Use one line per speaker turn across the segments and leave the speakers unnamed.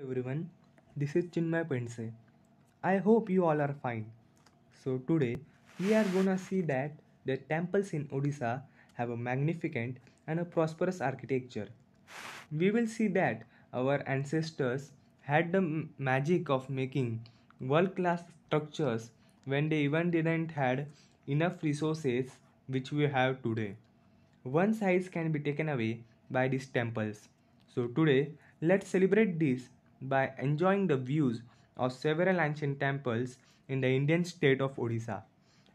Everyone, this is Chinmay Pense. I hope you all are fine. So today we are gonna see that the temples in Odisha have a magnificent and a prosperous architecture. We will see that our ancestors had the magic of making world-class structures when they even didn't had enough resources which we have today. One size can be taken away by these temples. So today, let's celebrate this by enjoying the views of several ancient temples in the Indian state of Odisha.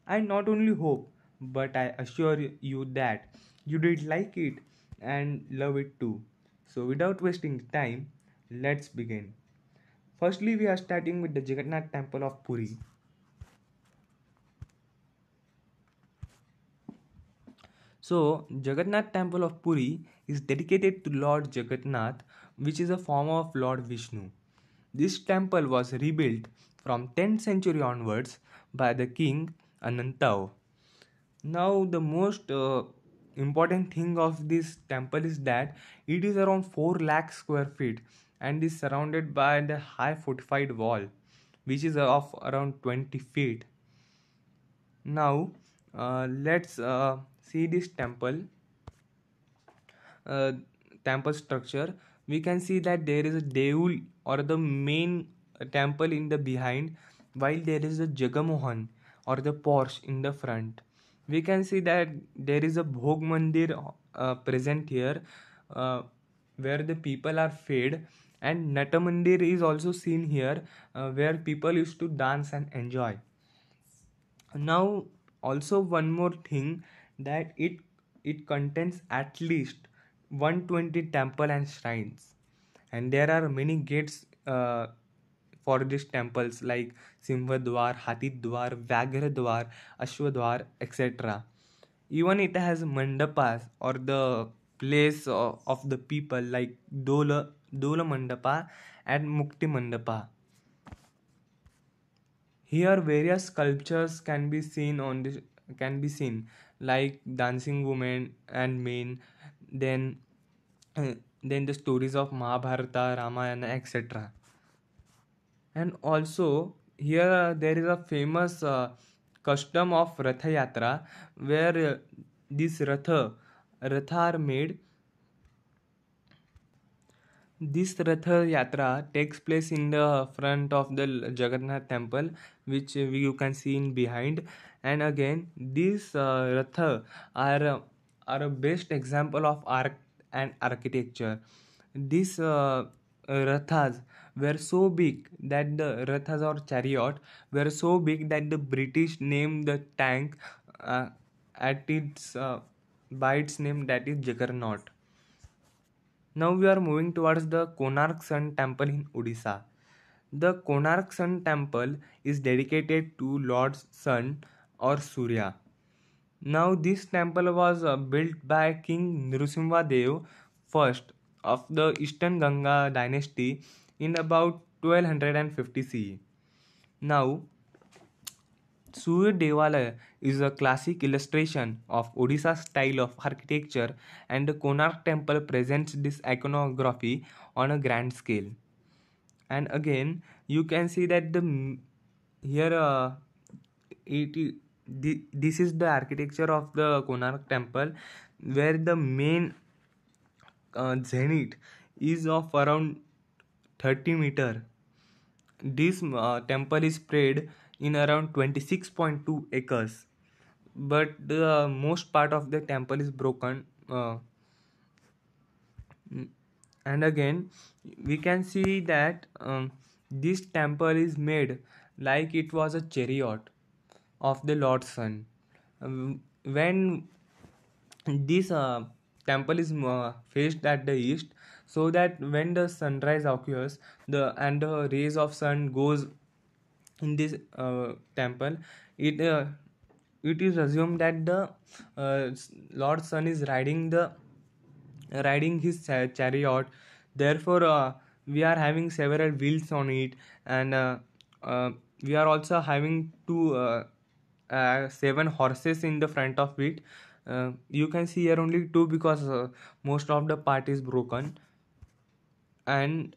I not only hope, but I assure you that you did like it and love it too. So without wasting time, let's begin. Firstly, we are starting with the Jagannath Temple of Puri. So, Jagannath Temple of Puri is dedicated to Lord Jagannath, which is a form of Lord Vishnu. This temple was rebuilt from 10th century onwards by the king Anantao. Now, the most important thing of this temple is that it is around 4 lakh square feet and is surrounded by the high fortified wall, which is of around 20 feet. Now, let's see this uh, temple structure. We can see that there is a deul or the main temple in the behind, while there is a Jagamohan or the Porsche in the front. We can see that there is a Bhog Mandir present here, uh, where the people are fed, and Nata Mandir is also seen here, where people used to dance and enjoy. Now, also one more thing, that it contains at least 120 temple and shrines, and there are many gates for these temples like Simhadwar, Hatidwar, Vyagradwar, Ashwadwar, etc. Even it has mandapas or the place of the people like Dola Mandapa and Mukti Mandapa. Here various sculptures can be seen like dancing women and men, then then the stories of Mahabharata, Ramayana, etc. And also here there is a famous custom of Ratha Yatra where these Ratha are made. This Ratha Yatra takes place in the front of the Jagannath temple, which you can see in behind. And again, these Ratha are a best example of art and architecture. These Rathas were so big that the Rathas or chariot were so big that the British named the tank at its by its name, that is Juggernaut. Now we are moving towards the Konark Sun Temple in Odisha. The Konark Sun Temple is dedicated to Lord Sun or Surya. Now this temple was built by King Nrsimha Dev first of the Eastern Ganga dynasty in about 1250 CE. Now Surya Devalaya is a classic illustration of Odisha's style of architecture, and the Konark temple presents this iconography on a grand scale. And again, you can see that here this is the architecture of the Konark temple, where the main zenith is of around 30 meter. This temple is spread in around 26.2 acres, but the most part of the temple is broken. And again, we can see that this temple is made like it was a chariot of the Lord's Son. When this temple is faced at the east, so that when the sunrise occurs, the rays of sun goes in this temple, it uh, it is assumed that the Lord Sun is riding his chariot. Therefore we are having several wheels on it, and uh, we are also having seven horses in the front of it. You can see here only two because most of the part is broken. And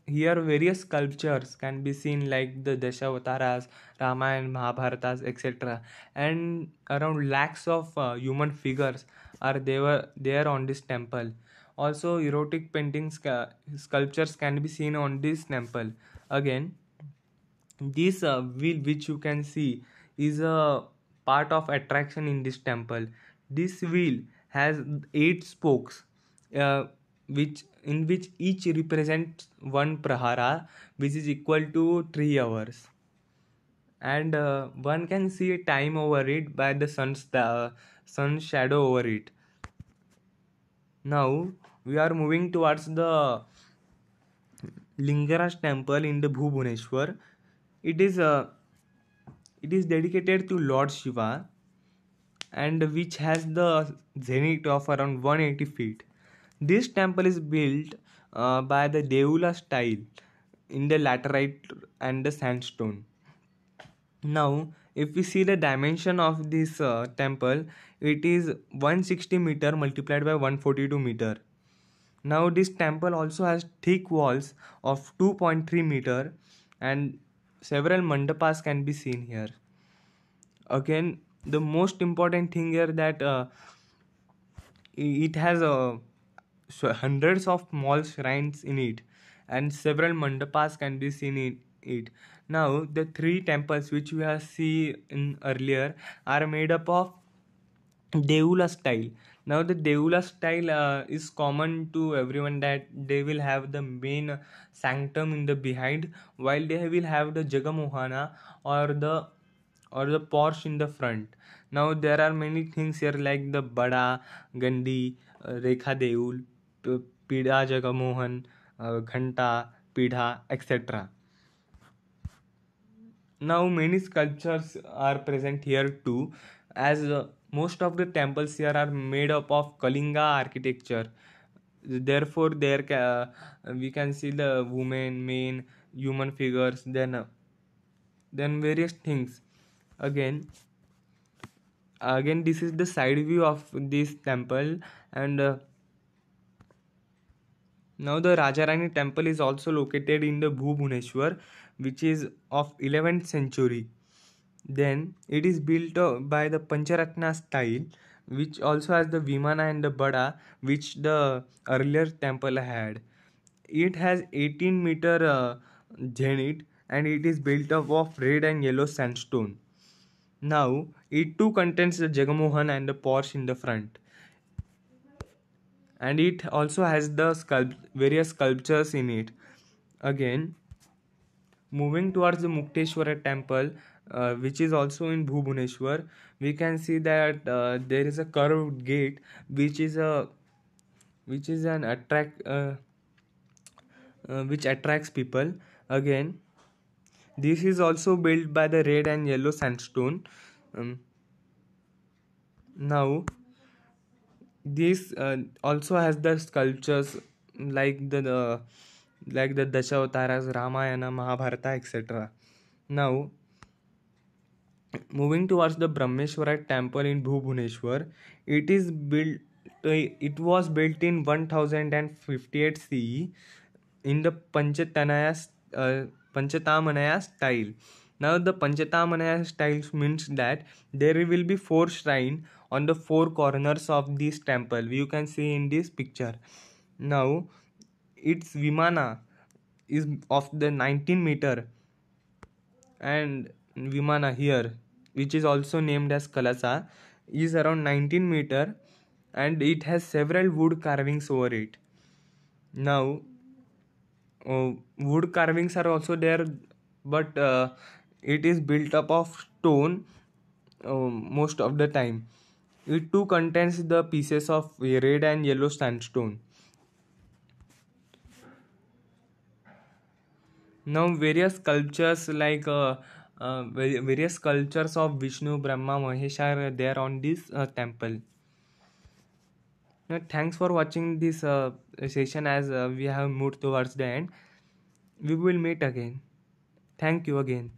here various sculptures can be seen like the Dashawataras, Ramayana, Mahabharatas, etc. And around lakhs of human figures are there on this temple. Also, erotic paintings, sculptures can be seen on this temple. Again, this wheel which you can see is a part of attraction in this temple. This wheel has 8 spokes, uh, which each represents one prahara, which is equal to 3 hours. And one can see a time over it by the sun's shadow over it. Now we are moving towards the Lingaraj temple in the Bhubaneswar. It is uh, it is dedicated to Lord Shiva and which has the zenith of around 180 feet. This temple is built by the Deula style in the laterite and the sandstone. Now, if we see the dimension of this temple, it is 160 meter multiplied by 142 meter. Now, this temple also has thick walls of 2.3 meter and several mandapas can be seen here. Again, the most important thing here that it has hundreds of small shrines in it and several mandapas can be seen in it. Now the three temples which we have seen in earlier are made up of Deula style. Now the Deula style is common to everyone that they will have the main sanctum in the behind while they will have the Jagamohana or the Porsche in the front. Now there are many things here like the Bada, Gandhi, Rekha Deul, Pida Jagamohan, Ghanta, Pidha, etc. Now many sculptures are present here too, as most of the temples here are made up of Kalinga architecture. Therefore, we can see the women, men, human figures, then various things. Again, again, this is the side view of this temple, and now the Rajarani temple is also located in the Bhubaneswar, which is of 11th century. Then it is built by the Pancharatna style, which also has the Vimana and the Bada, which the earlier temple had. It has 18-meter zenith and it is built up of red and yellow sandstone. Now it too contains the Jagamohan and the Porsche in the front, and it also has the various sculptures in it. Again, moving towards the Mukteshwara temple, which is also in Bhubaneswar, we can see that there is a curved gate, which is an which attracts people. Again, this is also built by the red and yellow sandstone. Now, this also has the sculptures like the Dashawataras, Ramayana, Mahabharata, etc. Now, moving towards the Brahmeshwara temple in Bhubaneswar, it is built. It was built in 1058 CE in the Panchatamanaya style. Now, the Panchatamanaya style means that there will be 4 shrines on the 4 corners of this temple. You can see in this picture. Now, its Vimana is of the 19 meter, and Vimana here, which is also named as Kalasa, is around 19 meter and it has several wood carvings over it. Now, wood carvings are also there, but it is built up of stone most of the time. It too contains the pieces of red and yellow sandstone. Now, various sculptures like various sculptures of Vishnu, Brahma, Mahesh are there on this temple. Now, thanks for watching this session as we have moved towards the end. We will meet again. Thank you again.